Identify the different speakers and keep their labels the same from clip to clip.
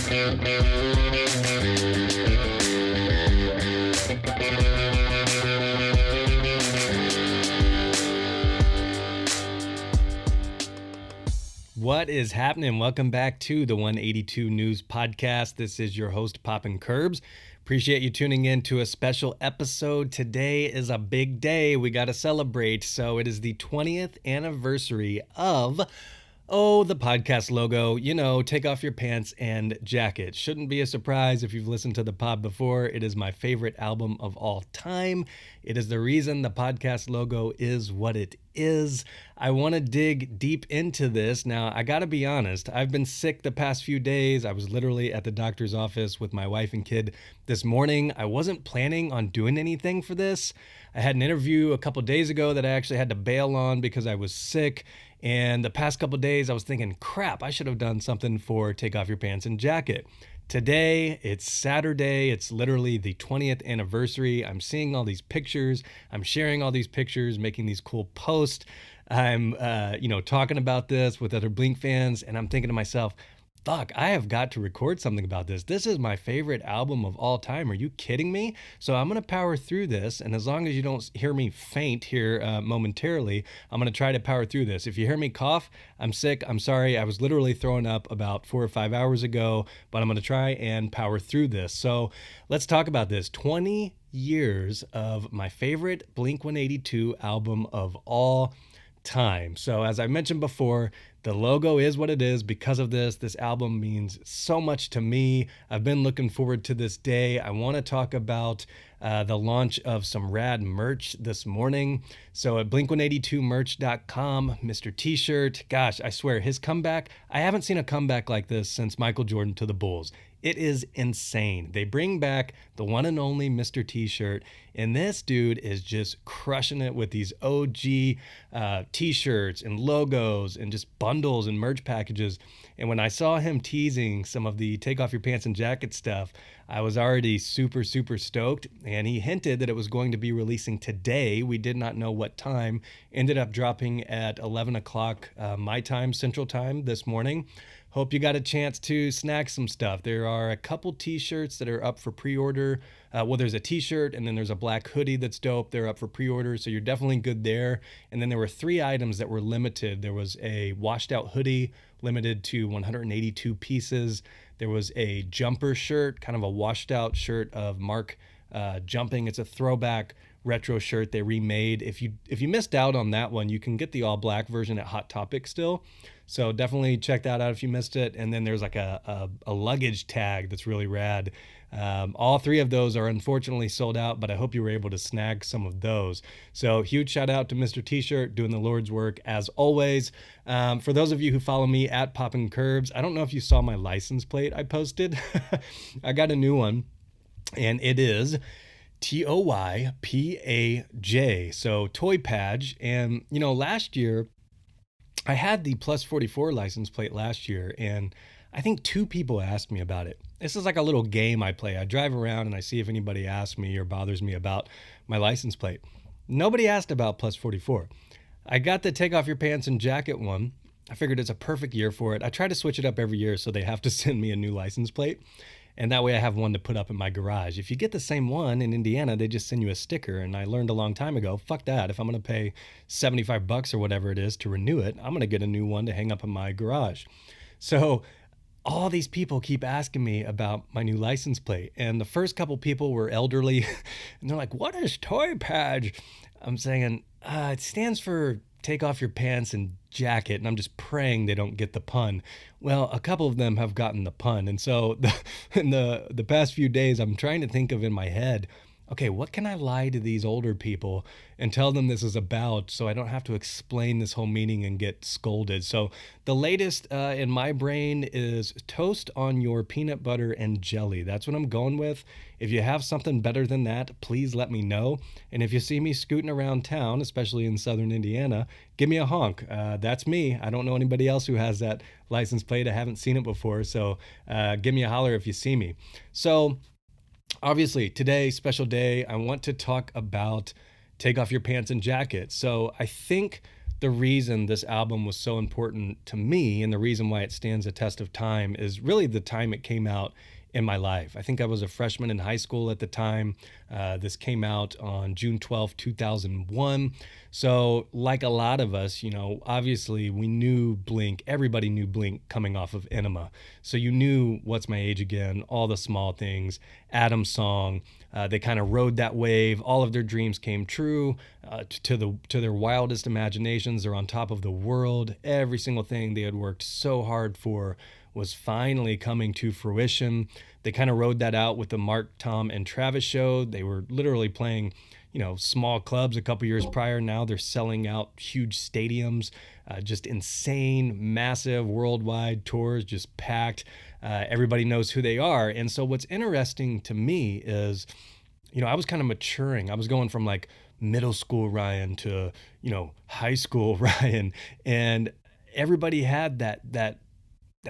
Speaker 1: What is happening? Welcome back to the 182 News Podcast. This is your host, Poppin' Curbs. Appreciate you tuning in to a special episode. Today is a big day. We got to celebrate. So it is the 20th anniversary of the podcast logo. You know, take off your pants and jacket. Shouldn't be a surprise if you've listened to the pod before. It is my favorite album of all time. It is the reason the podcast logo is what it is. I want to dig deep into this. Now, I got to be honest, I've been sick the past few days. I was literally at the doctor's office with my wife and kid this morning. I wasn't planning on doing anything for this. I had an interview a couple days ago that I actually had to bail on because I was sick. And the past couple days, I was thinking, crap, I should have done something for Take Off Your Pants and Jacket. Today, it's Saturday. It's literally the 20th anniversary. I'm seeing all these pictures. I'm sharing all these pictures, making these cool posts. I'm, talking about this with other Blink fans, and I'm thinking to myself, fuck, I have got to record something about this. This is my favorite album of all time. Are you kidding me? So I'm going to power through this. And as long as you don't hear me faint here momentarily, I'm going to try to power through this. If you hear me cough, I'm sick. I'm sorry. I was literally throwing up about 4 or 5 hours ago, but I'm going to try and power through this. So let's talk about this. 20 years of my favorite Blink-182 album of all time. So as I mentioned before, the logo is what it is because of this. This album means so much to me. I've been looking forward to this day. I want to talk about the launch of some rad merch this morning. So at blink182merch.com, Mr. T-shirt, gosh, I swear his comeback, I haven't seen a comeback like this since Michael Jordan to the Bulls. It is insane. They bring back the one and only Mr. T-shirt, and this dude is just crushing it with these OG T-shirts and logos and just bundles and merch packages. And when I saw him teasing some of the Take Off Your Pants and Jacket stuff, I was already super, super stoked. And he hinted that it was going to be releasing today. We did not know what time. Ended up dropping at 11 o'clock my time, Central Time this morning. Hope you got a chance to snag some stuff. There are a couple t-shirts that are up for pre-order. There's a t-shirt and then there's a black hoodie that's dope. They're up for pre-order, so you're definitely good there. And then there were 3 items that were limited. There was a washed out hoodie, limited to 182 pieces. There was a jumper shirt, kind of a washed out shirt of Mark jumping. It's a throwback retro shirt they remade. If you missed out on that one, you can get the all black version at Hot Topic still. So definitely check that out if you missed it. And then there's like a luggage tag that's really rad. All 3 of those are unfortunately sold out, but I hope you were able to snag some of those. So huge shout out to Mr. T-shirt doing the Lord's work as always. For those of you who follow me at Poppin' Curbs, I don't know if you saw my license plate I posted. I got a new one, and it is TOYPAJ. So TOYPAJ. And last year I had the plus 44 license plate last year, and I think 2 people asked me about it. This is like a little game I play. I drive around and I see if anybody asks me or bothers me about my license plate. Nobody asked about plus 44. I got the Take Off Your Pants and Jacket one. I figured it's a perfect year for it. I try to switch it up every year so they have to send me a new license plate. And that way I have one to put up in my garage. If you get the same one in Indiana, they just send you a sticker. And I learned a long time ago, fuck that. If I'm going to pay $75 or whatever it is to renew it, I'm going to get a new one to hang up in my garage. So all these people keep asking me about my new license plate. And the first couple people were elderly. And they're like, what is TOYPAJ? I'm saying, it stands for Take Off Your Pants and Jacket, and I'm just praying they don't get the pun. Well, a couple of them have gotten the pun, and so in the past few days, I'm trying to think of in my head, okay, what can I lie to these older people and tell them this is about so I don't have to explain this whole meaning and get scolded? So the latest in my brain is toast on your peanut butter and jelly. That's what I'm going with. If you have something better than that, please let me know. And if you see me scooting around town, especially in southern Indiana, give me a honk. That's me. I don't know anybody else who has that license plate. I haven't seen it before. So give me a holler if you see me. So obviously, today, special day, I want to talk about Take Off Your Pants and Jacket. So I think the reason this album was so important to me and the reason why it stands a test of time is really the time it came out in my life. I think I was a freshman in high school at the time. This came out on June 12th, 2001. So, like a lot of us, obviously we knew Blink. Everybody knew Blink coming off of Enema. So you knew What's My Age Again, All the Small Things, Adam's Song. They kind of rode that wave. All of their dreams came true to their wildest imaginations. They're on top of the world. Every single thing they had worked so hard for was finally coming to fruition. They kind of rode that out with the Mark, Tom, and Travis show. They were literally playing, small clubs a couple years prior. Now they're selling out huge stadiums, just insane, massive worldwide tours, just packed. Everybody knows who they are. And so what's interesting to me is, I was kind of maturing. I was going from like middle school Ryan to, high school Ryan. And everybody had that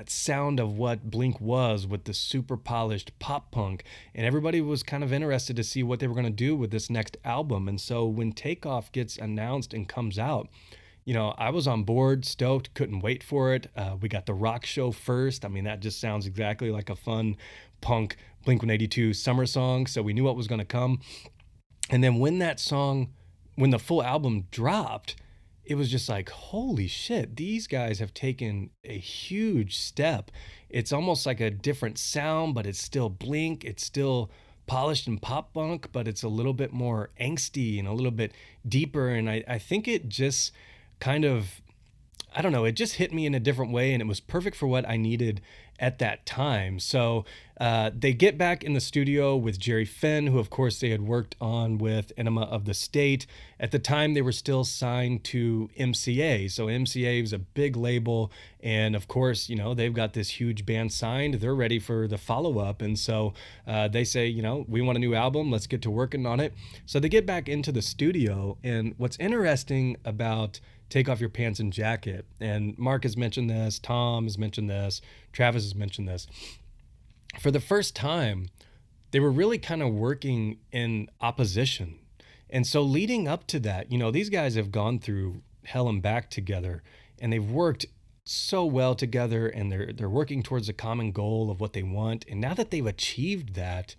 Speaker 1: sound of what Blink was with the super polished pop punk, and everybody was kind of interested to see what they were going to do with this next album. And so when Takeoff gets announced and comes out, I was on board, stoked, couldn't wait for it. We got the rock show first. I mean, that just sounds exactly like a fun punk Blink-182 summer song, so we knew what was going to come. And then when the full album dropped, it was just like, holy shit, these guys have taken a huge step. It's almost like a different sound, but it's still Blink. It's still polished and pop punk, but it's a little bit more angsty and a little bit deeper. And I think it just kind of, I don't know, it just hit me in a different way, and it was perfect for what I needed at that time. So they get back in the studio with Jerry Finn, who of course they had worked on with Enema of the State. At the time, they were still signed to MCA. So MCA was a big label, and of course, they've got this huge band signed. They're ready for the follow-up, and so they say, we want a new album. Let's get to working on it. So they get back into the studio, and what's interesting about Take Off Your Pants and Jacket, and Mark has mentioned this, Tom has mentioned this, Travis has mentioned this. For the first time, they were really kind of working in opposition. And so leading up to that, these guys have gone through hell and back together, and they've worked so well together, and they're working towards a common goal of what they want. And now that they've achieved that,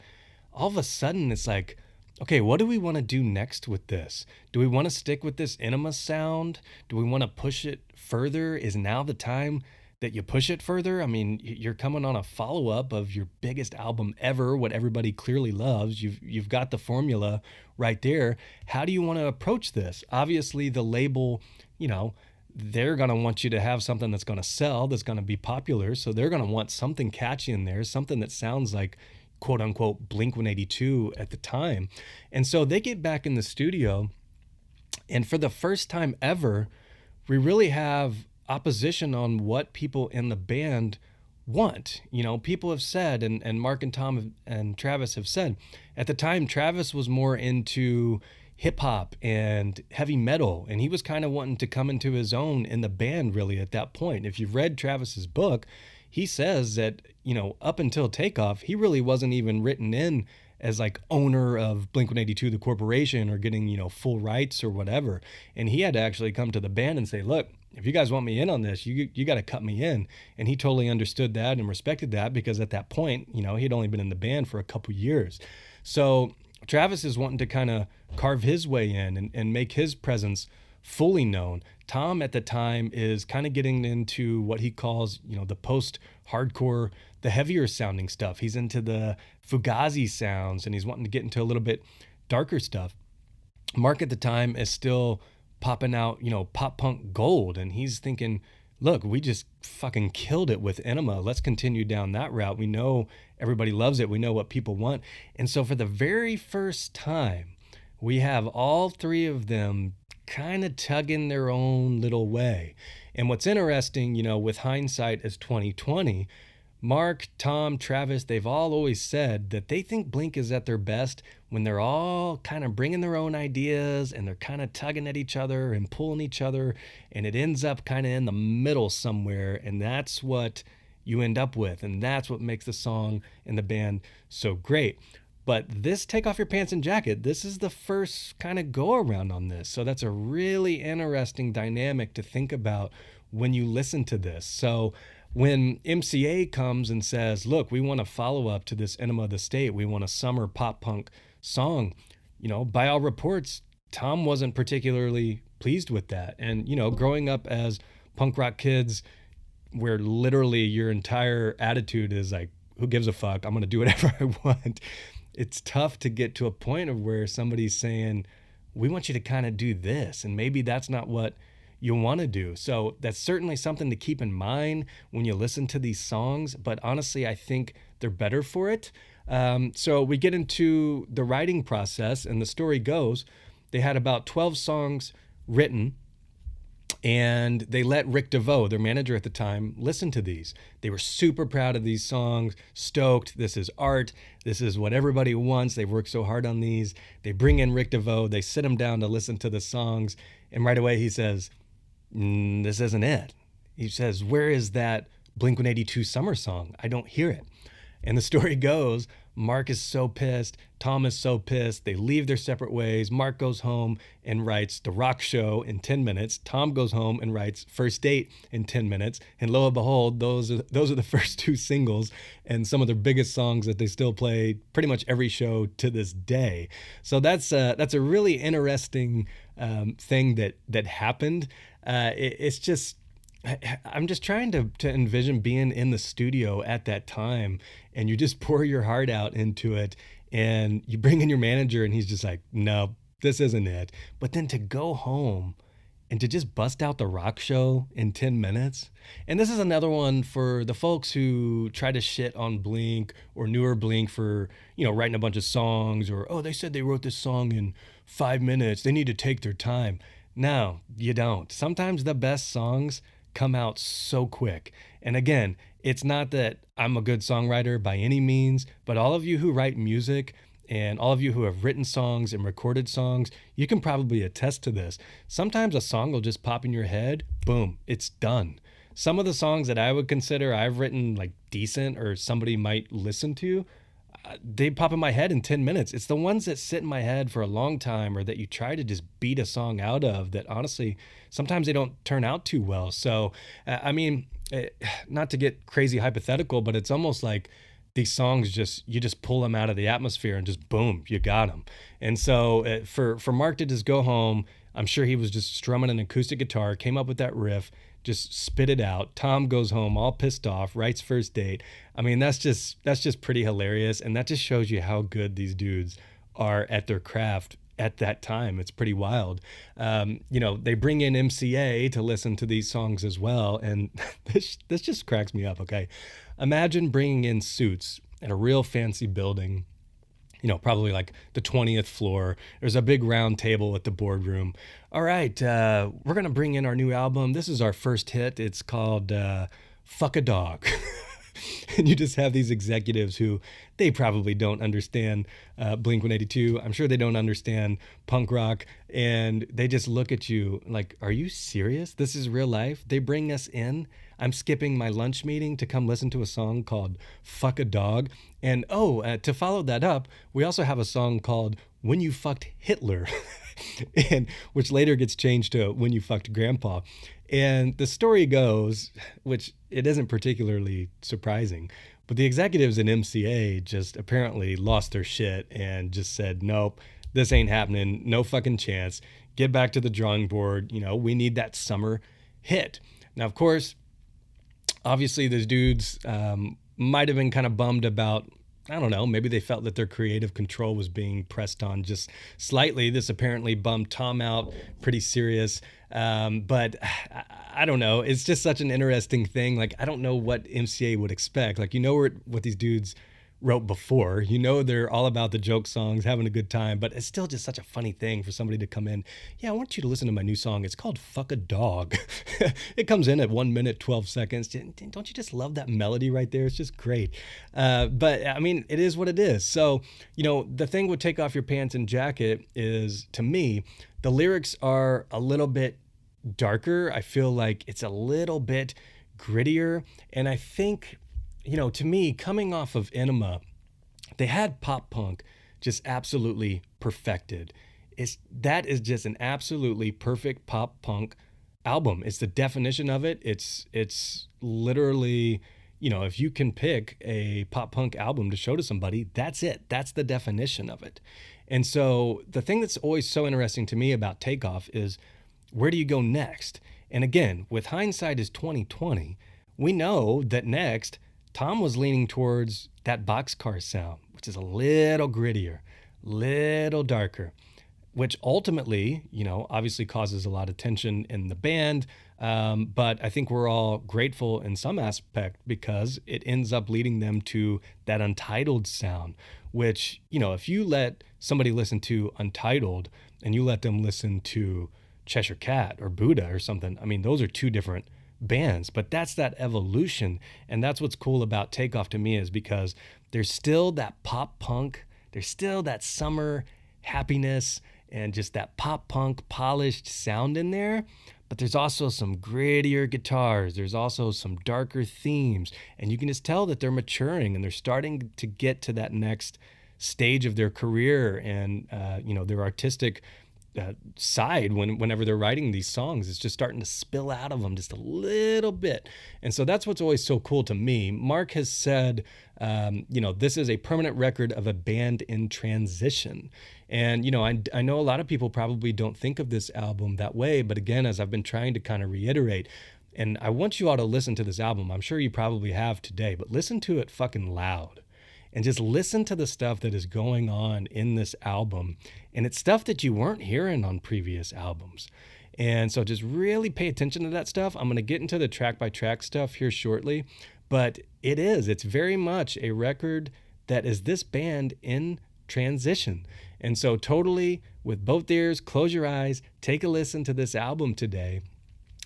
Speaker 1: all of a sudden it's like, okay, what do we want to do next with this? Do we want to stick with this Enema sound? Do we want to push it further? Is now the time that you push it further? I mean, you're coming on a follow-up of your biggest album ever, what everybody clearly loves. You've got the formula right there. How do you want to approach this? Obviously, the label, they're going to want you to have something that's going to sell, that's going to be popular. So they're going to want something catchy in there, something that sounds like quote unquote Blink-182 at the time. And so they get back in the studio, and for the first time ever, we really have opposition on what people in the band want. People have said, and Mark and Tom and Travis have said, at the time, Travis was more into hip hop and heavy metal, and he was kind of wanting to come into his own in the band really at that point. If you've read Travis's book, he says that, up until Takeoff, he really wasn't even written in as like owner of Blink-182, the corporation, or getting, full rights or whatever. And he had to actually come to the band and say, look, if you guys want me in on this, you got to cut me in. And he totally understood that and respected that, because at that point, he'd only been in the band for a couple years. So Travis is wanting to kind of carve his way in and make his presence fully known. Tom at the time is kind of getting into what he calls, the post-hardcore, the heavier sounding stuff. He's into the Fugazi sounds, and he's wanting to get into a little bit darker stuff. Mark at the time is still popping out, pop punk gold, and he's thinking, look, we just fucking killed it with Enema. Let's continue down that route. We know everybody loves it. We know what people want. And so for the very first time, we have all three of them kind of tugging their own little way. And what's interesting, with hindsight is 2020, Mark, Tom, Travis, they've all always said that they think Blink is at their best when they're all kind of bringing their own ideas, and they're kind of tugging at each other and pulling each other, and it ends up kind of in the middle somewhere, and that's what you end up with, and that's what makes the song and the band so great. But this Take Off Your Pants and Jacket, this is the first kind of go around on this. So that's a really interesting dynamic to think about when you listen to this. So when MCA comes and says, look, we want a follow up to this Enema of the State, we want a summer pop punk song, by all reports, Tom wasn't particularly pleased with that. And, growing up as punk rock kids, where literally your entire attitude is like, who gives a fuck? I'm going to do whatever I want. It's tough to get to a point of where somebody's saying, we want you to kind of do this. And maybe that's not what you want to do. So that's certainly something to keep in mind when you listen to these songs. But honestly, I think they're better for it. So we get into the writing process, and the story goes, they had about 12 songs written, and they let Rick DeVoe, their manager at the time, listen to these. They were super proud of these songs, stoked. This is art. This is what everybody wants. They've worked so hard on these. They bring in Rick DeVoe. They sit him down to listen to the songs. And right away he says, this isn't it. He says, where is that Blink-182 summer song? I don't hear it. And the story goes, Mark is so pissed. Tom is so pissed. They leave their separate ways. Mark goes home and writes The Rock Show in 10 minutes. Tom goes home and writes First Date in 10 minutes. And lo and behold, those are the first two singles and some of their biggest songs that they still play pretty much every show to this day. So that's a really interesting thing that happened. It's just, I'm just trying to envision being in the studio at that time, and you just pour your heart out into it, and you bring in your manager and he's just like, no, this isn't it. But then to go home and to just bust out The Rock Show in 10 minutes. And this is another one for the folks who try to shit on Blink or newer Blink for, writing a bunch of songs, or, oh, they said they wrote this song in 5 minutes. They need to take their time. No, you don't. Sometimes the best songs come out so quick. And again, it's not that I'm a good songwriter by any means, but all of you who write music and all of you who have written songs and recorded songs, you can probably attest to this. Sometimes a song will just pop in your head, boom, it's done. Some of the songs that I would consider I've written like decent or somebody might listen to, they pop in my head in 10 minutes. It's the ones that sit in my head for a long time, or that you try to just beat a song out of, that honestly, sometimes they don't turn out too well. So, not to get crazy hypothetical, but it's almost like these songs you just pull them out of the atmosphere and just boom, you got them. And so for Mark to just go home, I'm sure he was just strumming an acoustic guitar, came up with that riff, just spit it out. Tom goes home all pissed off, writes First Date. I mean, that's just pretty hilarious. And that just shows you how good these dudes are at their craft at that time. It's pretty wild. They bring in MCA to listen to these songs as well. And this just cracks me up. Okay. Imagine bringing in Suits at a real fancy building, probably like the 20th floor. There's a big round table at the boardroom. All right, we're going to bring in our new album. This is our first hit. It's called Fuck a Dog. And you just have these executives who, they probably don't understand Blink-182. I'm sure they don't understand punk rock. And they just look at you like, are you serious? This is real life? They bring us in. I'm skipping my lunch meeting to come listen to a song called Fuck a Dog. And to follow that up, we also have a song called When You Fucked Hitler, and which later gets changed to When You Fucked Grandpa. And the story goes, which it isn't particularly surprising, but the executives in MCA just apparently lost their shit and just said, nope, this ain't happening. No fucking chance. Get back to the drawing board. We need that summer hit. Now, of course, obviously those dudes might have been kind of bummed about, I don't know, maybe they felt that their creative control was being pressed on just slightly. This apparently bummed Tom out pretty serious. But I don't know. It's just such an interesting thing. Like, I don't know what MCA would expect. Like, what these dudes wrote before. They're all about the joke songs, having a good time, but it's still just such a funny thing for somebody to come in. Yeah, I want you to listen to my new song. It's called Fuck a Dog. It comes in at 1 minute, 12 seconds. Don't you just love that melody right there? It's just great. But I mean, it is what it is. So, the thing with Take Off Your Pants and Jacket is, to me, the lyrics are a little bit darker. I feel like it's a little bit grittier. And I think, to me, coming off of Enema, they had pop punk just absolutely perfected. That is just an absolutely perfect pop punk album. It's the definition of it. It's literally, if you can pick a pop punk album to show to somebody, that's it. That's the definition of it. And so the thing that's always so interesting to me about Takeoff is, where do you go next? And again, with hindsight is 2020, we know that next Tom was leaning towards that boxcar sound, which is a little grittier, little darker, which ultimately, obviously causes a lot of tension in the band. But I think we're all grateful in some aspect because it ends up leading them to that Untitled sound, which, if you let somebody listen to Untitled and you let them listen to Cheshire Cat or Buddha or something, I mean, those are two different bands, but that's that evolution. And that's what's cool about Takeoff to me, is because there's still that pop punk, there's still that summer happiness and just that pop punk polished sound in there. But there's also some grittier guitars. There's also some darker themes. And you can just tell that they're maturing and they're starting to get to that next stage of their career and, their artistic side whenever they're writing these songs. It's just starting to spill out of them just a little bit. And so that's what's always so cool to me. Mark has said, this is a permanent record of a band in transition. And, I know a lot of people probably don't think of this album that way. But again, as I've been trying to kind of reiterate, and I want you all to listen to this album. I'm sure you probably have today, but listen to it fucking loud. And just listen to the stuff that is going on in this album. And it's stuff that you weren't hearing on previous albums. And so just really pay attention to that stuff. I'm going to get into the track by track stuff here shortly. But it's very much a record that is this band in transition. And so totally, with both ears, close your eyes, take a listen to this album today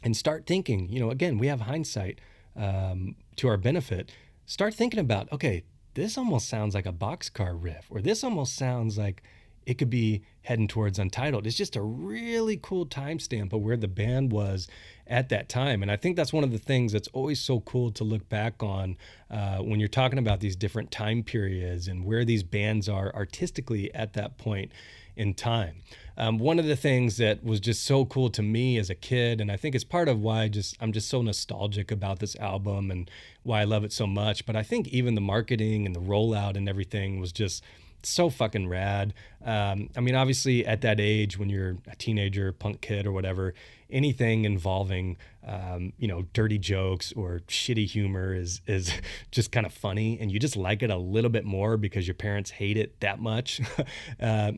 Speaker 1: and start thinking, again, we have hindsight to our benefit. Start thinking about, okay, this almost sounds like a boxcar riff, or this almost sounds like it could be heading towards Untitled. It's just a really cool timestamp of where the band was at that time. And I think that's one of the things that's always so cool to look back on when you're talking about these different time periods and where these bands are artistically at that point in time. One of the things that was just so cool to me as a kid, and I think it's part of why I'm just so nostalgic about this album and why I love it so much, but I think even the marketing and the rollout and everything was just so fucking rad. Obviously at that age, when you're a teenager, punk kid or whatever, anything involving, dirty jokes or shitty humor is just kind of funny. And you just like it a little bit more because your parents hate it that much.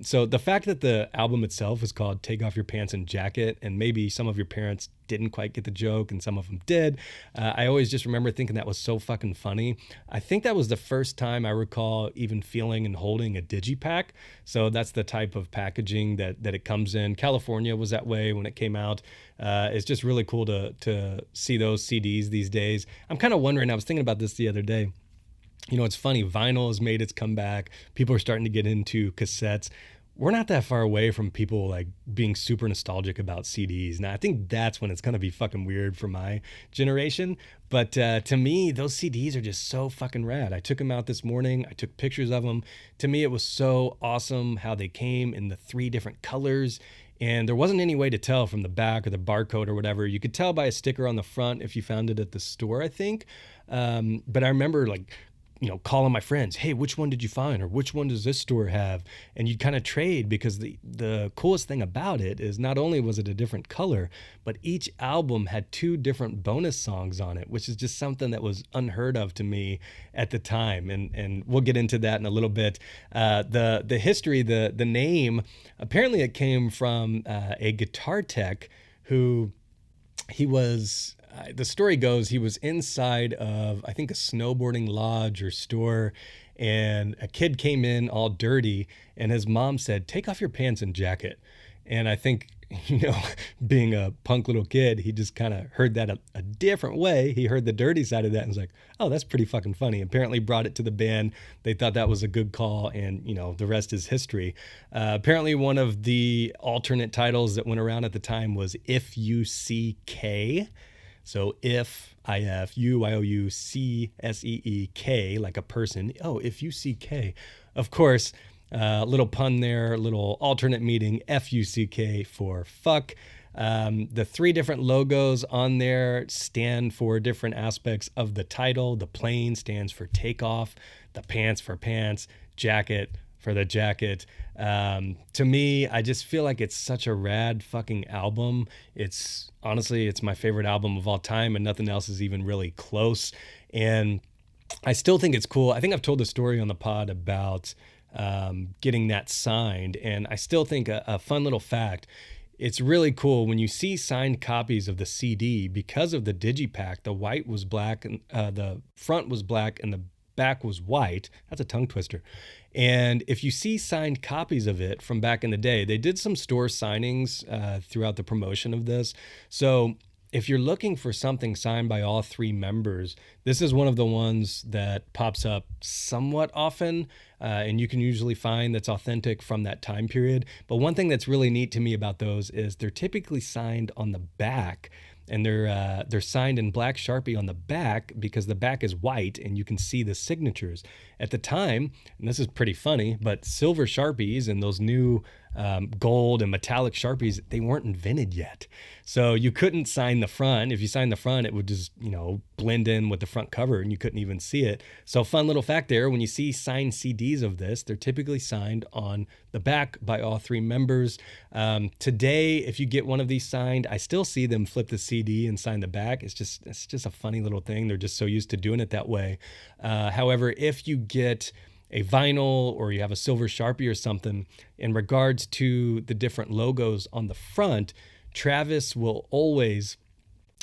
Speaker 1: So the fact that the album itself is called Take Off Your Pants and Jacket, and maybe some of your parents didn't quite get the joke and some of them did. I always just remember thinking that was so fucking funny. I think that was the first time I recall even feeling and holding a digipack. So that's the type of packaging that it comes in. California was that way when it came out. It's just really cool to see those CDs these days. I'm kind of wondering, I was thinking about this the other day. It's funny, vinyl has made its comeback. People are starting to get into cassettes. We're not that far away from people like being super nostalgic about CDs. Now, I think that's when it's going to be fucking weird for my generation. But to me, those CDs are just so fucking rad. I took them out this morning. I took pictures of them. To me, it was so awesome how they came in the 3 different colors. And there wasn't any way to tell from the back or the barcode or whatever. You could tell by a sticker on the front if you found it at the store, I think. But I remember calling my friends, hey, which one did you find? Or which one does this store have? And you'd kind of trade, because the coolest thing about it is not only was it a different color, but each album had 2 different bonus songs on it, which is just something that was unheard of to me at the time. And we'll get into that in a little bit. The history, the name, apparently it came from a guitar tech who the story goes, he was inside of, I think, a snowboarding lodge or store, and a kid came in all dirty, and his mom said, take off your pants and jacket. And I think, being a punk little kid, he just kind of heard that a different way. He heard the dirty side of that and was like, oh, that's pretty fucking funny. Apparently brought it to the band. They thought that was a good call, and, the rest is history. Apparently one of the alternate titles that went around at the time was If You See K. So IFUYOUCSEEK, like a person. Oh, if you see K. Of course, little pun there, little alternate meaning, FUCK for fuck. The three different logos on there stand for different aspects of the title. The plane stands for takeoff, the pants for pants, jacket for the jacket. To me, I just feel like it's such a rad fucking album. It's honestly, it's my favorite album of all time, and nothing else is even really close. And I still think it's cool. I think I've told the story on the pod about getting that signed, and I still think a fun little fact. It's really cool when you see signed copies of the CD because of the digipack. The white was black, and the front was black, and the back was white. That's a tongue twister. And if you see signed copies of it from back in the day, they did some store signings throughout the promotion of this. So if you're looking for something signed by all three members, this is one of the ones that pops up somewhat often, and you can usually find that's authentic from that time period. But one thing that's really neat to me about those is they're typically signed on the back, and they're signed in black Sharpie on the back because the back is white and you can see the signatures. At the time, and this is pretty funny, but silver Sharpies and those new gold and metallic Sharpies, they weren't invented yet. So you couldn't sign the front. If you signed the front, it would just, blend in with the front cover and you couldn't even see it. So fun little fact there, when you see signed CDs of this, they're typically signed on the back by all three members. Today, if you get one of these signed, I still see them flip the CD and sign the back. It's just a funny little thing. They're just so used to doing it that way. However, if you get a vinyl or you have a silver Sharpie or something, in regards to the different logos on the front, Travis will always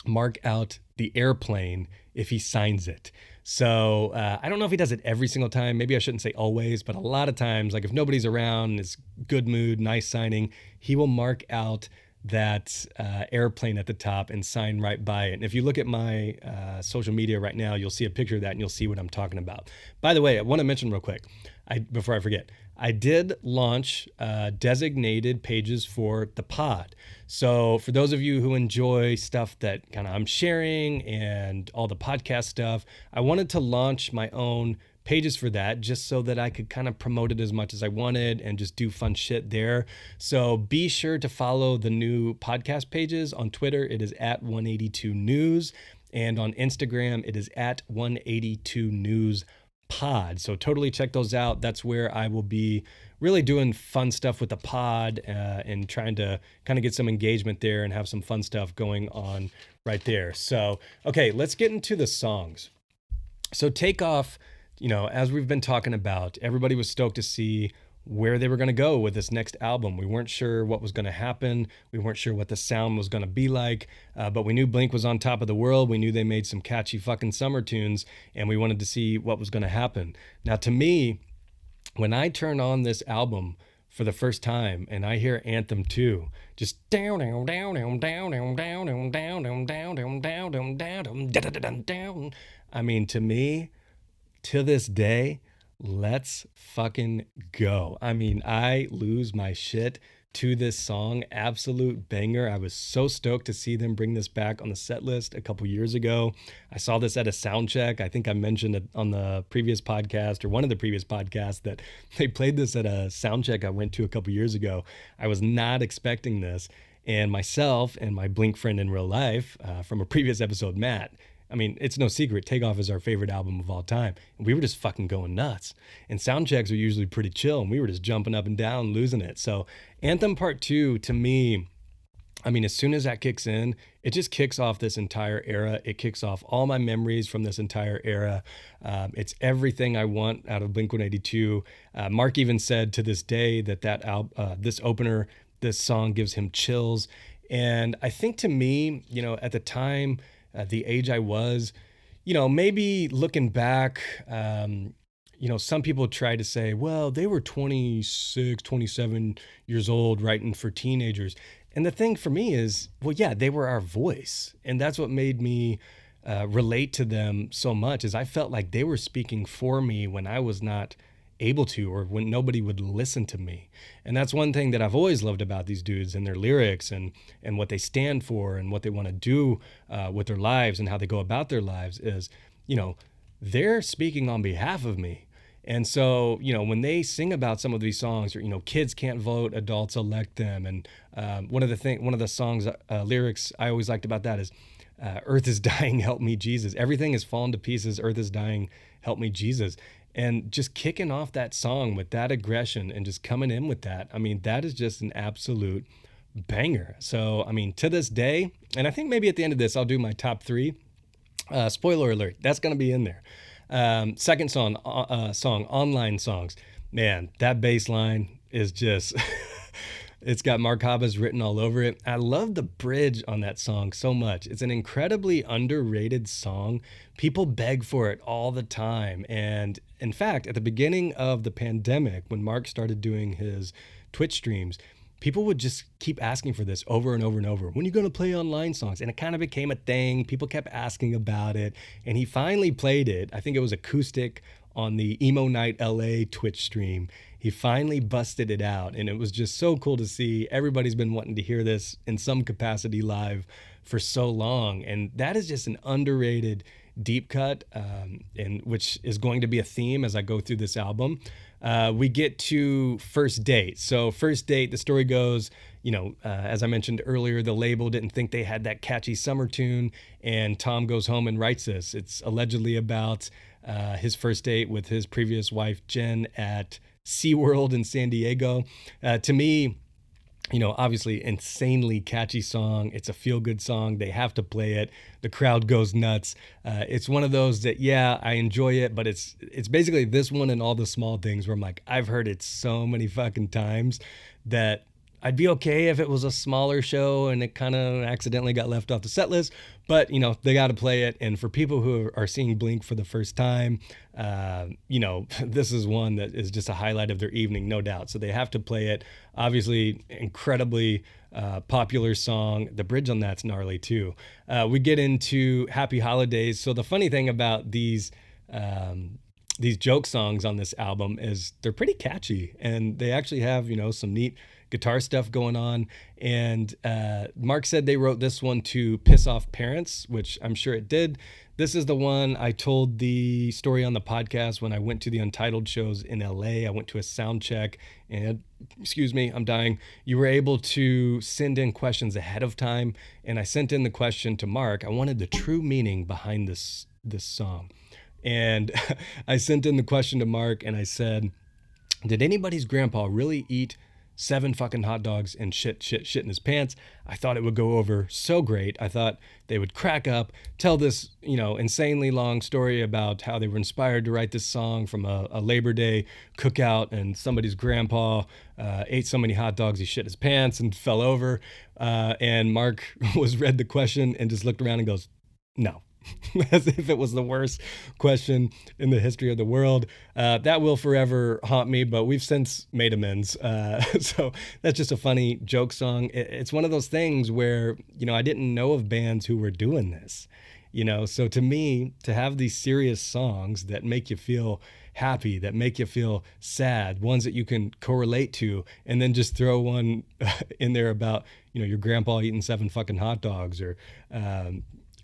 Speaker 1: mark out the airplane if he signs it. So I don't know if he does it every single time. Maybe I shouldn't say always, but a lot of times, like if nobody's around, it's good mood, nice signing, he will mark out that airplane at the top and sign right by it. And if you look at my social media right now, you'll see a picture of that and you'll see what I'm talking about. By the way, I want to mention real quick, before I forget, I did launch designated pages for the pod. So for those of you who enjoy stuff that kind of I'm sharing and all the podcast stuff, I wanted to launch my own pages for that just so that I could kind of promote it as much as I wanted and just do fun shit there. So be sure to follow the new podcast pages. On Twitter, it is at 182 News. And on Instagram, it is at 182 News Pod. So totally check those out. That's where I will be really doing fun stuff with the pod and trying to kind of get some engagement there and have some fun stuff going on right there. So, okay, let's get into the songs. So Takeoff, as we've been talking about, everybody was stoked to see where they were going to go with this next album. We weren't sure what was going to happen. We weren't sure what the sound was going to be like, but we knew Blink was on top of the world. We knew they made some catchy fucking summer tunes, and we wanted to see what was going to happen. Now, to me, when I turn on this album for the first time and I hear Anthem 2, just down, down, down, down, down, down, down, down, down, down, down, down, down, down, down, down. I mean, to me, to this day, let's fucking go. I mean, I lose my shit to this song. Absolute banger. I was so stoked to see them bring this back on the set list a couple years ago. I saw this at a sound check. I think I mentioned it on the previous podcast or one of the previous podcasts that they played this at a sound check I went to a couple years ago. I was not expecting this. And myself and my Blink friend in real life from a previous episode, Matt, I mean, it's no secret, Takeoff is our favorite album of all time. And we were just fucking going nuts. And sound checks are usually pretty chill, and we were just jumping up and down, losing it. So Anthem Part 2, to me, I mean, as soon as that kicks in, it just kicks off this entire era. It kicks off all my memories from this entire era. It's everything I want out of Blink-182. Mark even said to this day that this opener, this song gives him chills. And I think to me, at the time, the age I was, maybe looking back, some people try to say, well, they were 26, 27 years old writing for teenagers. And the thing for me is, well, yeah, they were our voice. And that's what made me relate to them so much, is I felt like they were speaking for me when I was not able to, or when nobody would listen to me. And that's one thing that I've always loved about these dudes and their lyrics and what they stand for and what they want to do with their lives and how they go about their lives is, you know, they're speaking on behalf of me. And so, you know, when they sing about some of these songs, or, you know, kids can't vote, adults elect them. And one of the songs lyrics I always liked about that is, earth is dying, help me, Jesus. Everything is falling to pieces. Earth is dying, help me, Jesus. And just kicking off that song with that aggression and just coming in with that, I mean, that is just an absolute banger. So, I mean, to this day, and I think maybe at the end of this, I'll do my top three. Spoiler alert, that's going to be in there. Second song, Online Songs. Man, that bass line is just, it's got Mark Hoppus written all over it. I love the bridge on that song so much. It's an incredibly underrated song. People beg for it all the time. And in fact, at the beginning of the pandemic, when Mark started doing his Twitch streams, people would just keep asking for this over and over and over. When are you going to play Online Songs? And it kind of became a thing. People kept asking about it. And he finally played it. I think it was acoustic on the Emo Night LA Twitch stream. He finally busted it out. And it was just so cool to see. Everybody's been wanting to hear this in some capacity live for so long. And that is just an underrated deep cut, and which is going to be a theme as I go through this album. We get to First Date. So First Date, the story goes, you know, as I mentioned earlier, the label didn't think they had that catchy summer tune, and Tom goes home and writes this. It's allegedly about his first date with his previous wife, Jen, at SeaWorld in San Diego. To me, you know, obviously insanely catchy song. It's a feel-good song. They have to play it. The crowd goes nuts. It's one of those that, yeah, I enjoy it, but it's basically this one and All the Small Things where I'm like, I've heard it so many fucking times that I'd be okay if it was a smaller show and it kind of accidentally got left off the set list, but you know, they got to play it. And for people who are seeing Blink for the first time, you know, this is one that is just a highlight of their evening, no doubt. So they have to play it. Obviously, incredibly popular song. The bridge on that's gnarly too. We get into Happy Holidays. So the funny thing about these joke songs on this album is they're pretty catchy, and they actually have, you know, some neat guitar stuff going on. And Mark said they wrote this one to piss off parents, which I'm sure it did. This is the one I told the story on the podcast when I went to the Untitled shows in LA. I went to a sound check and, excuse me, I'm dying. You were able to send in questions ahead of time. And I sent in the question to Mark. I wanted the true meaning behind this song. And I sent in the question to Mark and I said, did anybody's grandpa really eat 7 fucking hot dogs and shit in his pants? I thought it would go over so great. I thought they would crack up, tell this, you know, insanely long story about how they were inspired to write this song from a Labor Day cookout, and somebody's grandpa ate so many hot dogs he shit his pants and fell over. And Mark read the question and just looked around and goes, no. As if it was the worst question in the history of the world. That will forever haunt me, but we've since made amends. So that's just a funny joke song. It's one of those things where, you know, I didn't know of bands who were doing this, you know? So to me, to have these serious songs that make you feel happy, that make you feel sad, ones that you can correlate to, and then just throw one in there about, you know, your grandpa eating 7 fucking hot dogs, or,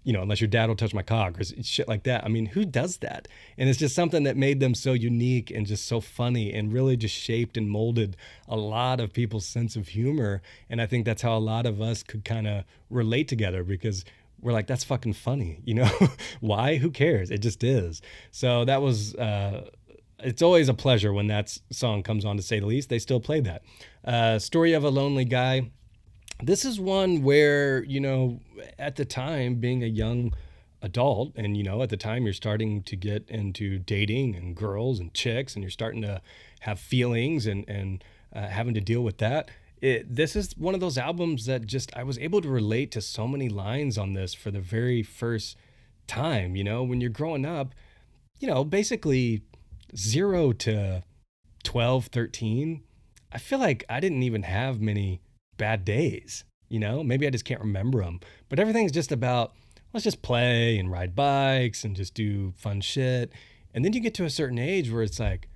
Speaker 1: you know, unless your dad will touch my cock, or shit like that. I mean, who does that? And it's just something that made them so unique and just so funny, and really just shaped and molded a lot of people's sense of humor. And I think that's how a lot of us could kind of relate together, because we're like, that's fucking funny, you know? Why? Who cares? It just is. So that was, it's always a pleasure when that song comes on, to say the least. They still play that. Story of a Lonely Guy. This is one where, you know, at the time, being a young adult, and, you know, at the time you're starting to get into dating and girls and chicks, and you're starting to have feelings and having to deal with that. This is one of those albums that just, I was able to relate to so many lines on this for the very first time. You know, when you're growing up, you know, basically 0 to 12, 13, I feel like I didn't even have many bad days, you know? Maybe I just can't remember them, but everything's just about, let's just play and ride bikes and just do fun shit. And then you get to a certain age where it's like,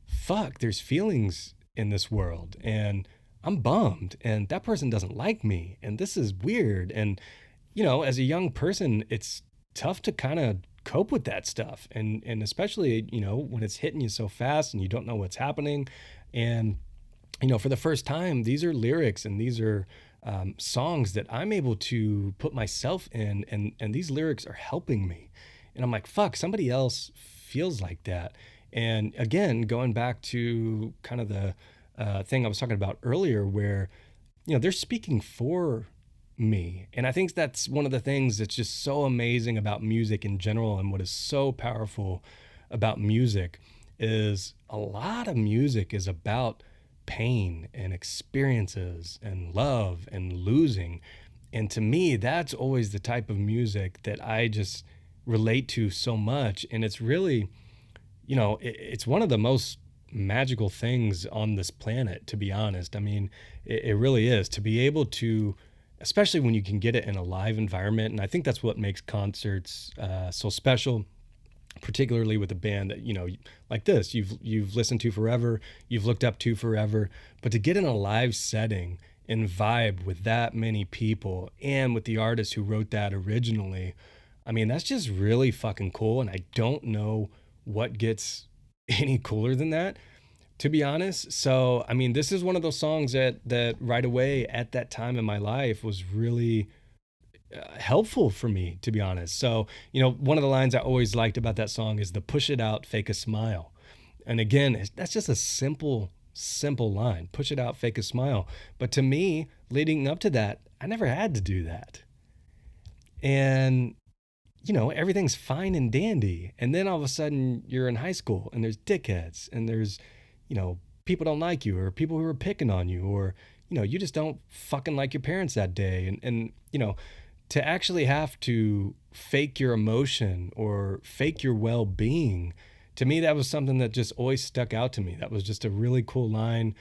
Speaker 1: fuck, there's feelings in this world, and I'm bummed, and that person doesn't like me, and this is weird. And, as a young person, it's tough to kind of cope with that stuff. And especially, when it's hitting you so fast and you don't know what's happening. And, for the first time, these are lyrics and these are songs that I'm able to put myself in, and these lyrics are helping me. And I'm like, fuck, somebody else feels like that. And again, going back to kind of the thing I was talking about earlier, where, they're speaking for me. And I think that's one of the things that's just so amazing about music in general, and what is so powerful about music is a lot of music is about pain and experiences and love and losing. And to me, that's always the type of music that I just relate to so much. And it's really, it's one of the most magical things on this planet, to be honest. I mean, it really is, to be able to, especially when you can get it in a live environment. And I think that's what makes concerts so special, particularly with a band that, like this, you've listened to forever, you've looked up to forever. But to get in a live setting and vibe with that many people and with the artist who wrote that originally, I mean, that's just really fucking cool. And I don't know what gets any cooler than that, to be honest. So, I mean, this is one of those songs that right away at that time in my life was really helpful for me, to be honest. So, one of the lines I always liked about that song is the push it out, fake a smile. And again, that's just a simple line. Push it out, fake a smile. But to me, leading up to that, I never had to do that. And everything's fine and dandy. And then all of a sudden you're in high school and there's dickheads and there's, people don't like you, or people who are picking on you, or, you just don't fucking like your parents that day. And to actually have to fake your emotion or fake your well-being, to me, that was something that just always stuck out to me. That was just a really cool line.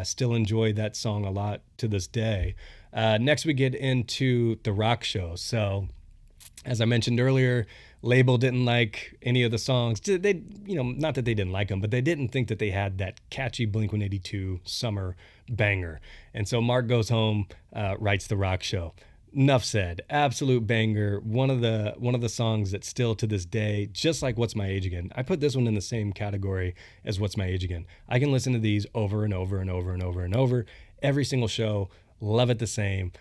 Speaker 1: Still enjoy that song a lot to this day. Next, we get into The Rock Show. So, as I mentioned earlier, label didn't like any of the songs. They, not that they didn't like them, but they didn't think that they had that catchy Blink-182 summer banger. And so Mark goes home, writes The Rock Show. Enough said. Absolute banger. One of the songs that still to this day, just like What's My Age Again, I put this one in the same category as What's My Age Again. I can listen to these over and over and over and over and over. Every single show. Love it the same.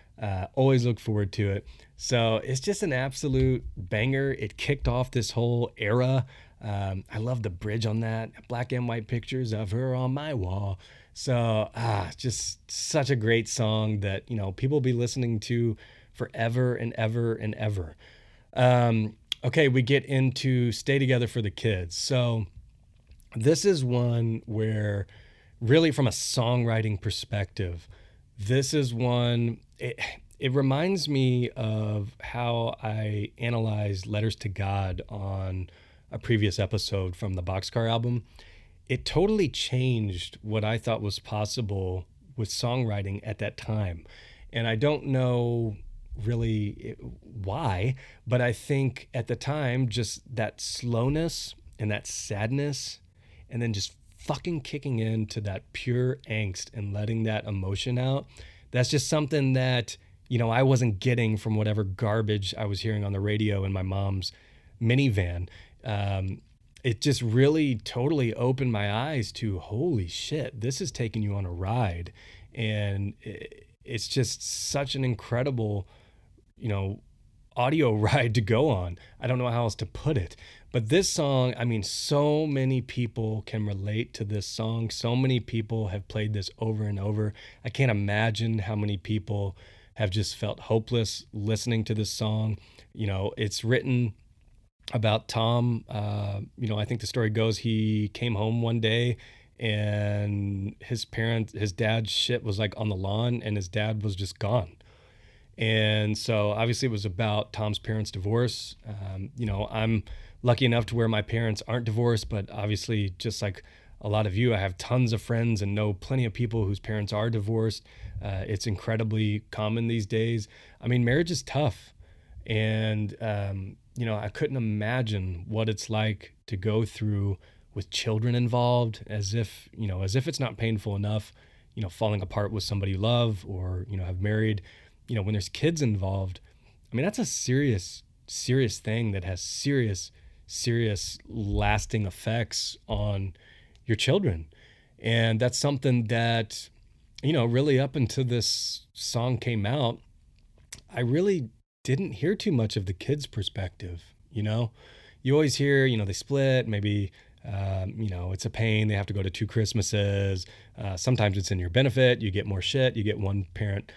Speaker 1: Always look forward to it. So it's just an absolute banger. It kicked off this whole era. I love the bridge on that. Black and white pictures of her on my wall. So just such a great song that, people will be listening to forever and ever and ever. Okay, we get into Stay Together for the Kids. So this is one where really from a songwriting perspective, this is one, it reminds me of how I analyzed Letters to God on a previous episode from the Boxcar album. It totally changed what I thought was possible with songwriting at that time. And I don't know really why, but I think at the time, just that slowness and that sadness, and then just fucking kicking into that pure angst and letting that emotion out, that's just something that, I wasn't getting from whatever garbage I was hearing on the radio in my mom's minivan. It just really totally opened my eyes to, holy shit, this is taking you on a ride. And it's just such an incredible, audio ride to go on. I don't know how else to put it. But this song, I mean, so many people can relate to this song. So many people have played this over and over. I can't imagine how many people have just felt hopeless listening to this song. It's written about Tom. I think the story goes he came home one day and his dad's shit was like on the lawn and his dad was just gone. And so obviously it was about Tom's parents' divorce. I'm lucky enough to where my parents aren't divorced, but obviously just like a lot of you, I have tons of friends and know plenty of people whose parents are divorced. It's incredibly common these days. I mean, marriage is tough. And, I couldn't imagine what it's like to go through with children involved, as if it's not painful enough, falling apart with somebody you love or, have married, when there's kids involved. I mean, that's a serious, serious thing that has serious, serious lasting effects on your children. And that's something that, really up until this song came out, I really didn't hear too much of the kids' perspective. You always hear, they split, maybe, it's a pain. They have to go to two Christmases. Sometimes it's in your benefit. You get more shit. You get one parent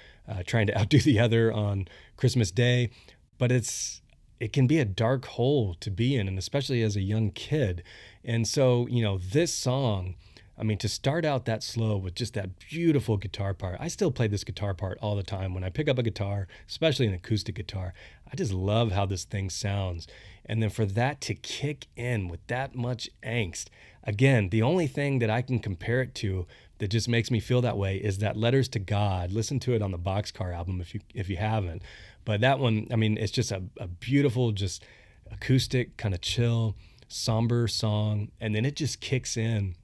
Speaker 1: trying to outdo the other on Christmas Day. But it can be a dark hole to be in, and especially as a young kid. And so, this song, I mean, to start out that slow with just that beautiful guitar part. I still play this guitar part all the time when I pick up a guitar, especially an acoustic guitar. I just love how this thing sounds. And then for that to kick in with that much angst, again, the only thing that I can compare it to that just makes me feel that way is that Letters to God. Listen to it on the Boxcar album if you haven't. But that one, I mean, it's just a beautiful, just acoustic, kind of chill, somber song. And then it just kicks in.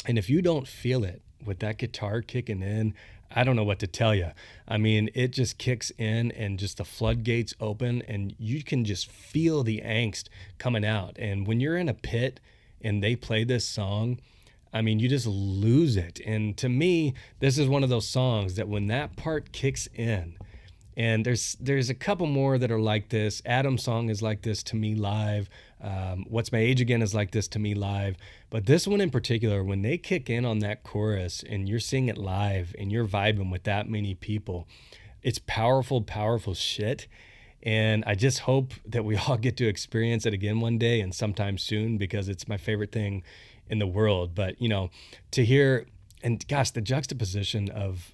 Speaker 1: And if you don't feel it with that guitar kicking in, I don't know what to tell you. I mean, it just kicks in and just the floodgates open and you can just feel the angst coming out. And when you're in a pit and they play this song, I mean, you just lose it. And to me, this is one of those songs that when that part kicks in, and there's a couple more that are like this. Adam's song is like this to me live. What's My Age Again is like this to me live. But this one in particular, when they kick in on that chorus and you're seeing it live and you're vibing with that many people, it's powerful, powerful shit. And I just hope that we all get to experience it again one day and sometime soon, because it's my favorite thing in the world. But, to hear, and gosh, the juxtaposition of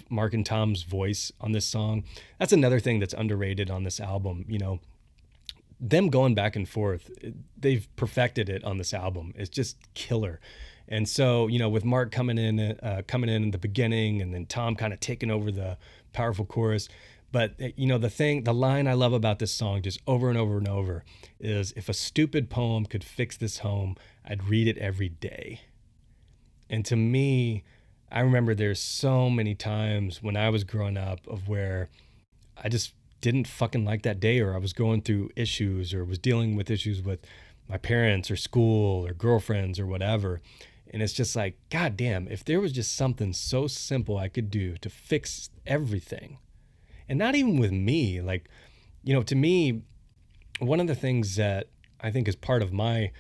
Speaker 1: Mark and Tom's voice on this song, that's another thing that's underrated on this album. Them going back and forth, they've perfected it on this album. It's just killer. And so, with Mark coming in the beginning and then Tom kind of taking over the powerful chorus. But, the line I love about this song just over and over and over is, if a stupid poem could fix this home, I'd read it every day. And to me, I remember there's so many times when I was growing up of where I just didn't fucking like that day, or I was going through issues or was dealing with issues with my parents or school or girlfriends or whatever. And it's just like, God damn, if there was just something so simple I could do to fix everything. And not even with me, like, to me, one of the things that I think is part of my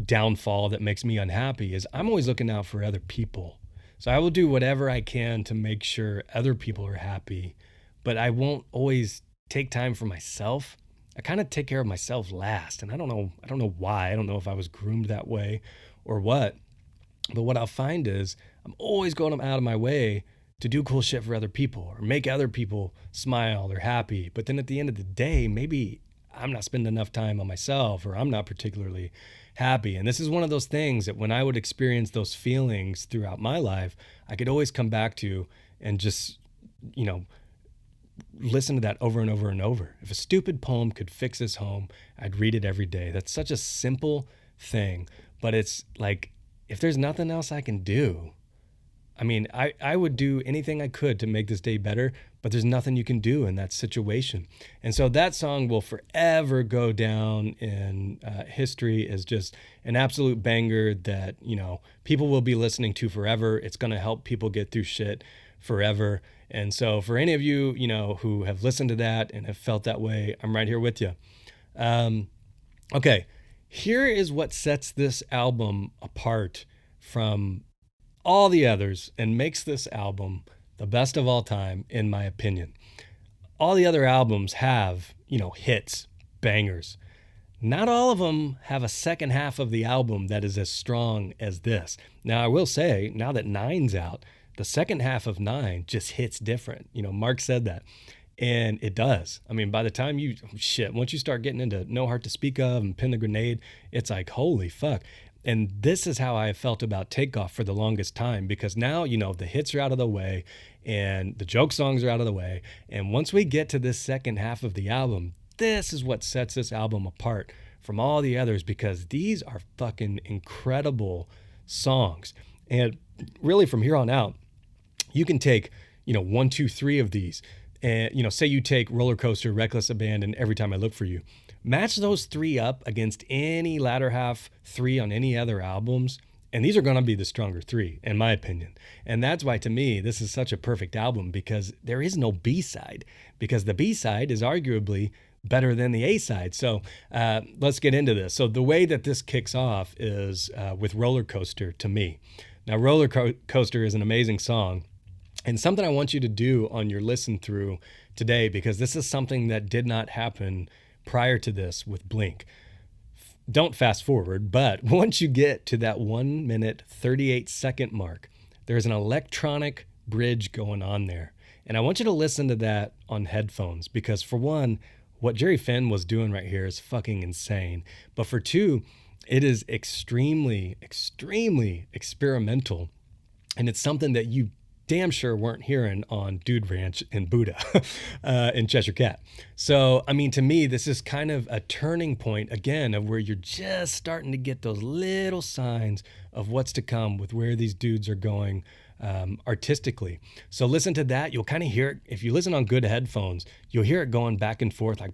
Speaker 1: downfall that makes me unhappy is I'm always looking out for other people. So I will do whatever I can to make sure other people are happy, but I won't always take time for myself. I kind of take care of myself last. And I don't know why. I don't know if I was groomed that way or what. But what I'll find is I'm always going out of my way to do cool shit for other people or make other people smile or happy. But then at the end of the day, maybe I'm not spending enough time on myself, or I'm not particularly happy. And this is one of those things that when I would experience those feelings throughout my life, I could always come back to and just, listen to that over and over and over. If a stupid poem could fix this home, I'd read it every day. That's such a simple thing, but it's like, if there's nothing else I can do, I mean, I would do anything I could to make this day better, but there's nothing you can do in that situation. And so that song will forever go down in history as just an absolute banger that, people will be listening to forever. It's going to help people get through shit forever. And so for any of you, who have listened to that and have felt that way, I'm right here with you. Okay, here is what sets this album apart from all the others and makes this album the best of all time, in my opinion. All the other albums have, hits, bangers. Not all of them have a second half of the album that is as strong as this. Now, I will say, now that 9's out, the second half of 9 just hits different. Mark said that. And it does. I mean, by the time once you start getting into No Heart to Speak Of and Pin the Grenade, it's like, holy fuck. And this is how I felt about Takeoff for the longest time, because now, the hits are out of the way and the joke songs are out of the way. And once we get to this second half of the album, this is what sets this album apart from all the others, because these are fucking incredible songs. And really from here on out, you can take, 1, 2, 3 of these, and, say you take Roller Coaster, Reckless Abandon, Every Time I Look for You. Match those 3 up against any latter half 3 on any other albums, and these are going to be the stronger 3, in my opinion. And that's why, to me, this is such a perfect album, because there is no B-side, because the B-side is arguably better than the A-side. So let's get into this. So the way that this kicks off is with Roller Coaster, to me. Now, Roller Coaster is an amazing song, and something I want you to do on your listen through today, because this is something that did not happen prior to this with Blink. Don't fast forward, but once you get to that 1 minute, 38 second mark, there's an electronic bridge going on there. And I want you to listen to that on headphones, because for one, what Jerry Finn was doing right here is fucking insane. But for two, it is extremely, extremely experimental. And it's something that you damn sure weren't hearing on Dude Ranch and Buddha in Cheshire Cat. So, I mean, to me, this is kind of a turning point, again, of where you're just starting to get those little signs of what's to come with where these dudes are going artistically. So listen to that. You'll kind of hear it. If you listen on good headphones, you'll hear it going back and forth like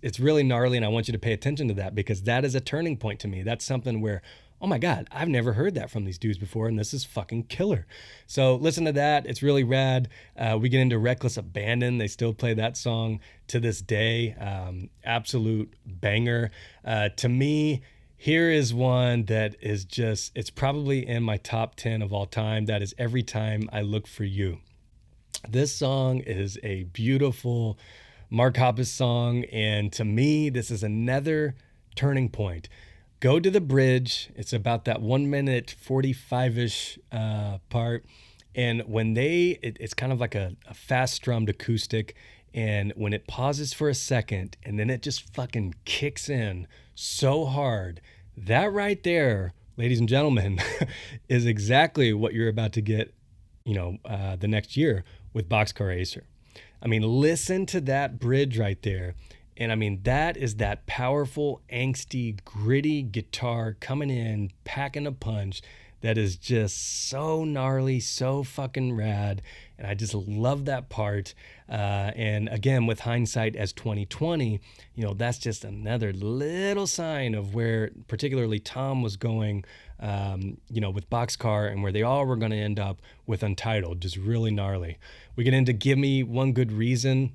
Speaker 1: it's really gnarly, and I want you to pay attention to that, because that is a turning point to me. That's something where, oh my God, I've never heard that from these dudes before, and this is fucking killer. So listen to that. It's really rad. We get into Reckless Abandon. They still play that song to this day. Absolute banger. To me, here is one that is just, it's probably in my top 10 of all time. That is Every Time I Look for You. This song is a beautiful Mark Hoppus song, and to me, this is another turning point. Go to the bridge. It's about that 1 minute 45-ish part. And when it's kind of like a fast strummed acoustic. And when it pauses for a second and then it just fucking kicks in so hard, that right there, ladies and gentlemen, is exactly what you're about to get, the next year with Boxcar Racer. I mean, listen to that bridge right there. And I mean, that is that powerful, angsty, gritty guitar coming in, packing a punch that is just so gnarly, so fucking rad. And I just love that part. And again, with hindsight as 2020, that's just another little sign of where particularly Tom was going, with Boxcar, and where they all were going to end up with Untitled, just really gnarly. We get into Give Me One Good Reason.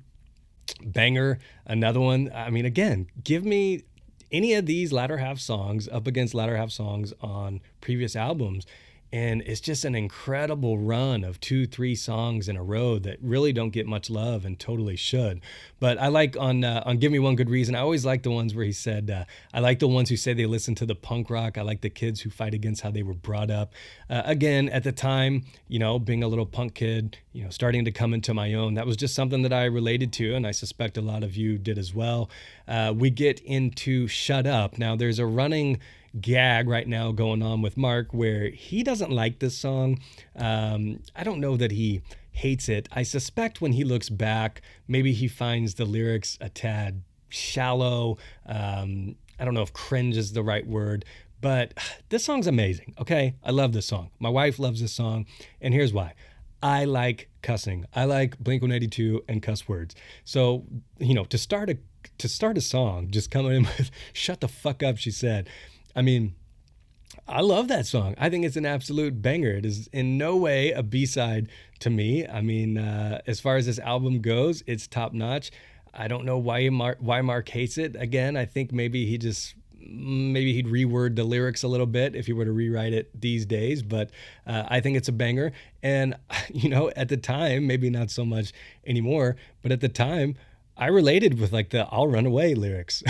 Speaker 1: Banger, another one. I mean, again, give me any of these latter half songs up against latter half songs on previous albums, and it's just an incredible run of 2-3 songs in a row that really don't get much love and totally should. But I like on Give Me One Good Reason, I always like the ones where he said, I like the ones who say they listen to the punk rock. I like the kids who fight against how they were brought up. Again, at the time, being a little punk kid, starting to come into my own, that was just something that I related to, and I suspect a lot of you did as well. We get into Shut Up. Now, there's a running gag right now going on with Mark where he doesn't like this song. I don't know that he hates it. I suspect when he looks back, maybe he finds the lyrics a tad shallow. I don't know if cringe is the right word, but this song's amazing. Okay, I love this song. My wife loves this song, and here's why. I like cussing. I like Blink-182 and cuss words. So, to start a song, just coming in with "Shut the fuck up," she said. I mean, I love that song. I think it's an absolute banger. It is in no way a B-side to me. I mean, as far as this album goes, it's top notch. I don't know why Mark hates it. Again, I think maybe he'd reword the lyrics a little bit if he were to rewrite it these days. But I think it's a banger. And, at the time, maybe not so much anymore, but at the time, I related with like the "I'll run away" lyrics.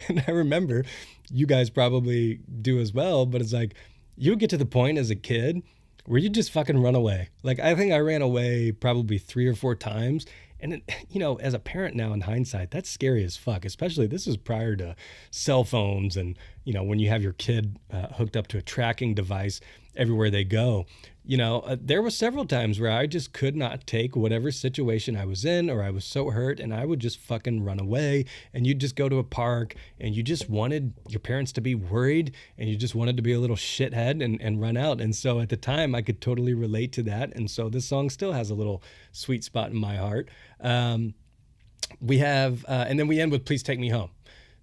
Speaker 1: And I remember, you guys probably do as well, but it's like, you get to the point as a kid where you just fucking run away. Like, I think I ran away probably 3 or 4 times. And, as a parent now in hindsight, that's scary as fuck, especially this is prior to cell phones and, when you have your kid hooked up to a tracking device everywhere they go. There were several times where I just could not take whatever situation I was in, or I was so hurt, and I would just fucking run away. And you'd just go to a park, and you just wanted your parents to be worried, and you just wanted to be a little shithead and run out. And so at the time, I could totally relate to that. And so this song still has a little sweet spot in my heart. We have, and then we end with Please Take Me Home.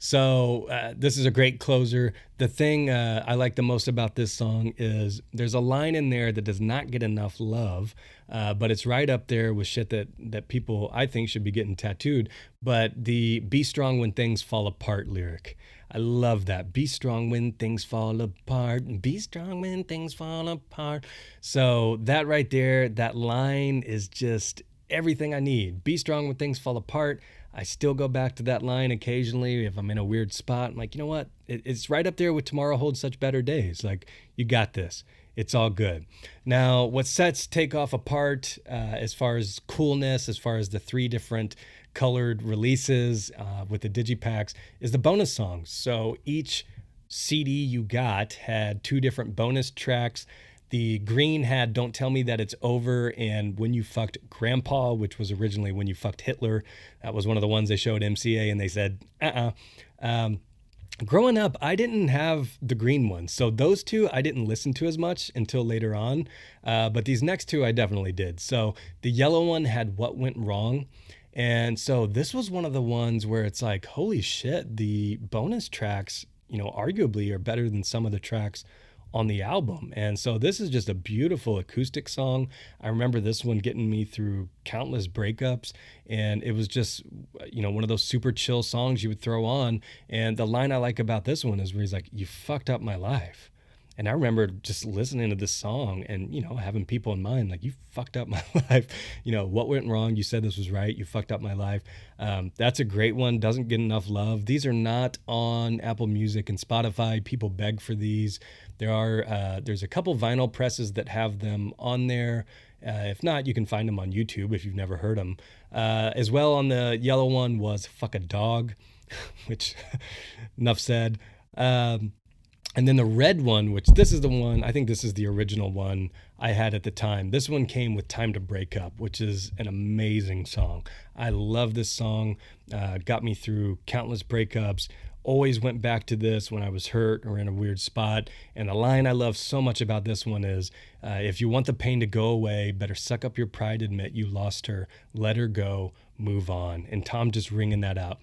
Speaker 1: So this is a great closer. The thing I like the most about this song is there's a line in there that does not get enough love, but it's right up there with shit that people, I think, should be getting tattooed. But the "Be strong when things fall apart" lyric. I love that. Be strong when things fall apart. Be strong when things fall apart. So that right there, that line is just everything I need. Be strong when things fall apart. I still go back to that line occasionally if I'm in a weird spot. I'm like, you know what? It's right up there with "Tomorrow Holds Such Better Days." Like, you got this. It's all good. Now, what sets Takeoff apart as far as coolness, as far as the 3 different colored releases with the digipacks, is the bonus songs. So each CD you got had 2 different bonus tracks. The green had "Don't Tell Me That It's Over" and "When You Fucked Grandpa," which was originally "When You Fucked Hitler." That was one of the ones they showed MCA, and they said, growing up, I didn't have the green one. So those 2 I didn't listen to as much until later on. But these next 2 I definitely did. So the yellow one had "What Went Wrong." And so this was one of the ones where it's like, holy shit, the bonus tracks, arguably are better than some of the tracks on the album. And so this is just a beautiful acoustic song. I remember this one getting me through countless breakups, and it was just, one of those super chill songs you would throw on. And the line I like about this one is where he's like, "You fucked up my life." And I remember just listening to this song and, having people in mind, like, "You fucked up my life. What went wrong? You said this was right. You fucked up my life." That's a great one. Doesn't get enough love. These are not on Apple Music and Spotify. People beg for these. There's a couple vinyl presses that have them on there. If not, you can find them on YouTube if you've never heard them. As well, on the yellow one was "Fuck a Dog," which enough said. And then the red one, which this is the one, I think this is the original one I had at the time. This one came with "Time to Break Up," which is an amazing song. I love this song. Got me through countless breakups. Always went back to this when I was hurt or in a weird spot. And the line I love so much about this one is, "If you want the pain to go away, better suck up your pride, admit you lost her, let her go, move on." And Tom just ringing that out.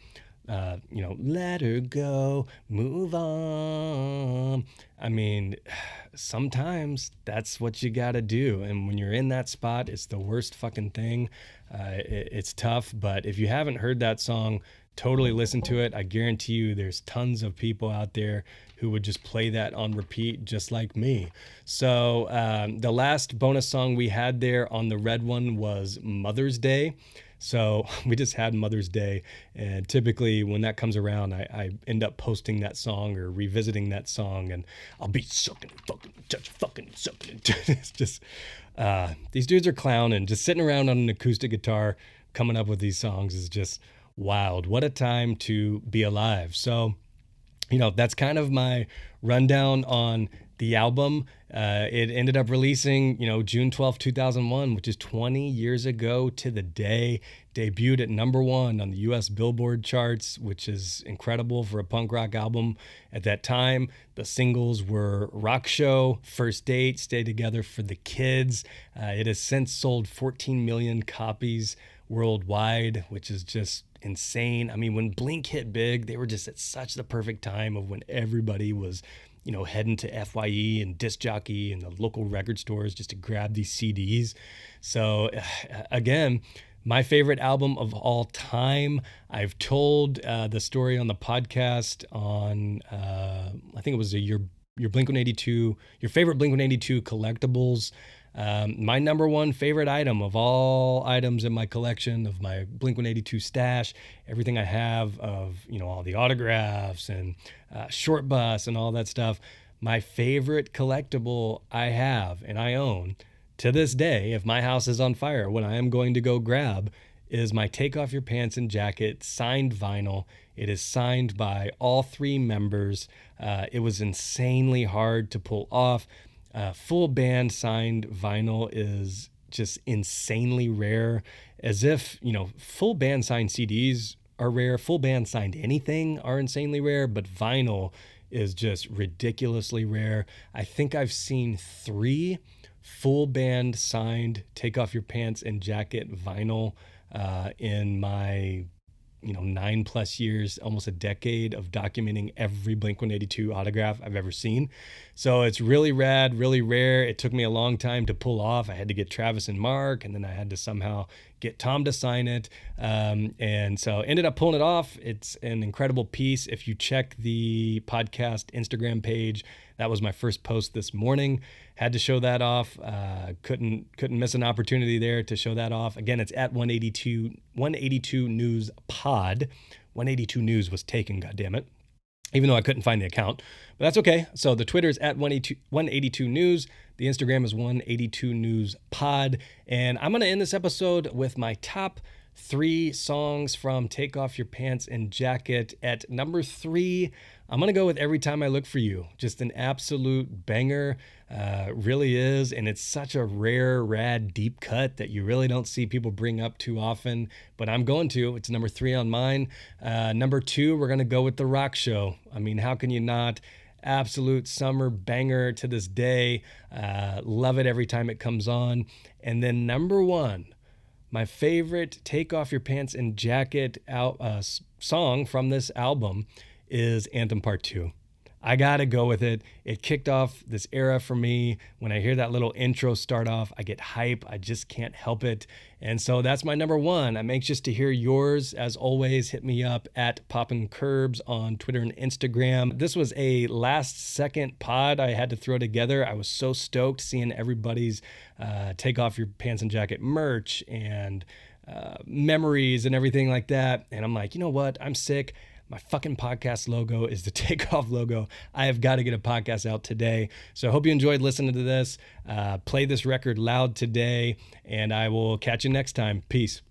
Speaker 1: Let her go, move on. I mean, sometimes that's what you got to do. And when you're in that spot, it's the worst fucking thing. It's tough. But if you haven't heard that song, totally listen to it. I guarantee you there's tons of people out there who would just play that on repeat, just like me. So the last bonus song we had there on the red one was "Mother's Day." So we just had Mother's Day, and typically when that comes around, I end up posting that song or revisiting that song, and I'll be sucking, fucking, touching, fucking, sucking. It's just, these dudes are clowning. Just sitting around on an acoustic guitar coming up with these songs is just wild. What a time to be alive. So, that's kind of my rundown on the album. It ended up releasing, June 12th, 2001, which is 20 years ago to the day. Debuted at #1 on the US Billboard charts, which is incredible for a punk rock album at that time. The singles were "Rock Show," "First Date," "Stay Together for the Kids." It has since sold 14 million copies worldwide, which is just insane. I mean, when Blink hit big, they were just at such the perfect time of when everybody was, heading to FYE and Disc Jockey and the local record stores just to grab these CDs. So again, my favorite album of all time. I've told the story on the podcast on, I think it was your Blink-182, your favorite Blink-182 collectibles. My #1 favorite item of all items in my collection, of my Blink-182 stash, everything I have of, all the autographs and short bus and all that stuff. My favorite collectible I have and I own to this day, if my house is on fire, what I am going to go grab is my "Take Off Your Pants and Jacket" signed vinyl. It is signed by all 3 members. It was insanely hard to pull off. Full band signed vinyl is just insanely rare, as if, full band signed CDs are rare. Full band signed anything are insanely rare, but vinyl is just ridiculously rare. I think I've seen 3 full band signed Take Off Your Pants and Jacket vinyl in my 9+ years, almost a decade of documenting every Blink-182 autograph I've ever seen. So it's really rad, really rare. It took me a long time to pull off. I had to get Travis and Mark, and then I had to somehow get Tom to sign it. And so ended up pulling it off. It's an incredible piece. If you check the podcast Instagram page, that was my first post this morning. Had to show that off. Couldn't miss an opportunity there to show that off. Again, it's at 182 News Pod. 182 News was taken, goddammit, even though I couldn't find the account. But that's okay. So the Twitter is at 182 News. The Instagram is 182 News Pod. And I'm going to end this episode with my top 3 songs from Take Off Your Pants and Jacket. At number 3, I'm going to go with Every Time I Look For You. Just an absolute banger. Really is. And it's such a rare, rad, deep cut that you really don't see people bring up too often. But I'm going to. It's number 3 on mine. Number 2, we're going to go with The Rock Show. I mean, how can you not? Absolute summer banger to this day. Love it every time it comes on. And then number 1, my favorite Take Off Your Pants and Jacket song from this album is Anthem Part 2. I gotta go with it. It kicked off this era for me. When I hear that little intro start off, I get hype. I just can't help it. And so that's my number 1. I'm anxious to hear yours. As always, hit me up at Poppin' Curbs on Twitter and Instagram. This was a last-second pod I had to throw together. I was so stoked seeing everybody's Take Off Your Pants and Jacket merch and memories and everything like that. And I'm like, you know what? I'm sick. My fucking podcast logo is the Takeoff logo. I have got to get a podcast out today. So I hope you enjoyed listening to this. Play this record loud today, and I will catch you next time. Peace.